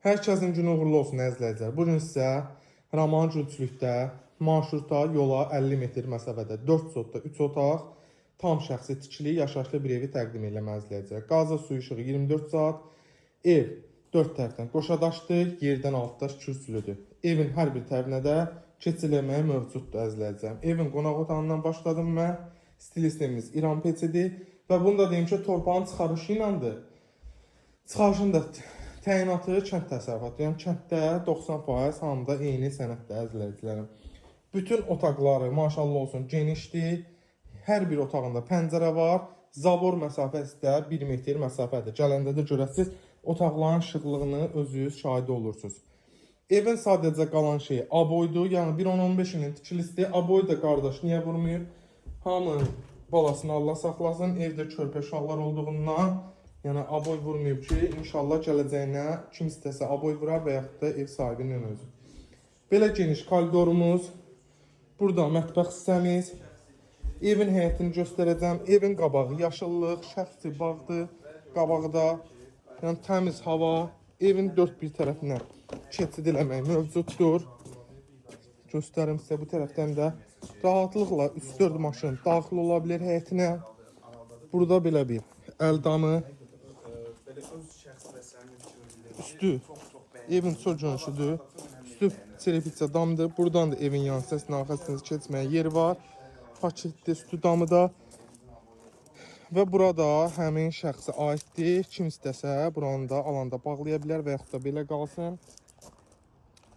Hər kəsin günü uğurlu olsun əzizləyicilər. Bu gün sizə Raman Gülçülükdə marşruta, yola 50 metr məsafədə 4 sotda 3 otaq, tam şəxsi tikili, yaşayışlı bir evi təqdim eləmək əzizləyicilər. Qazı, su, işığı 24 saat, ev 4 tərəfdən qoşadaşdır, yerdən altdaş kürsülüdür. Evin hər bir tərəfinə də keçiləməyə mövcuddur əzizləyicilər. Evin qonaq otağından başladım mən. Stil sistemimiz İran peçidir və bunu da deyim ki, torpağın çıxarışı iləndir. Çıxarışın da təyinatı kənd təsərrüfatı, yəni kənddə 90% hamıda eyni sənəddə əzizləyicilərim. Bütün otaqları maşallah olsun genişdir. Hər bir otağında pəncərə var. Zabor məsafəsi də 1 metr məsafədir. Gələndə də görəsiniz, otaqların işıqlığını özünüz şahidi olursunuz. Evin sadəcə qalan şeyi aboydur. Yəni 1.10-15 ilin tikilisidir. Aboy da qardaş niyə vurmayıb? Hamının balasını Allah saxlasın. Evdə körpə uşaqlar olduğundan yəni aboy vurmayıb ki, inşallah gələcəyinə kim istəsə aboy vurar və yaxud da ev sahibinin özü. Belə geniş koridorumuz, burada mətbəx hissəmiz, evin həyətini göstərəcəm. Evin qabağı yaşıllıq, şəxsi bağdır, qabağı da yəni təmiz hava, evin dörd bir tərəfinə keçid eləmək mövcuddur. Göstərim sizə bu tərəfdən də rahatlıqla 3-4 maşın daxil ola bilər həyətinə. Burada belə bir əldamı, üstü evin çox görünüşüdür. Üstü çelepitsə damdır. Buradan da evin yan hissəsinə, arxa hissəsinə keçməyə yer var. Paketli üstü damı da. Və burada həmin şəxsə aiddir. Kim istəsə buranı da alanda bağlaya bilər və yaxud da belə qalsın.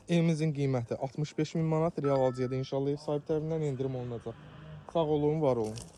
Evimizin qiyməti 65.000 manat. Real alıcıya da inşallah ev sahibi tərəfindən endirim olunacaq. Sağ olun, var olun.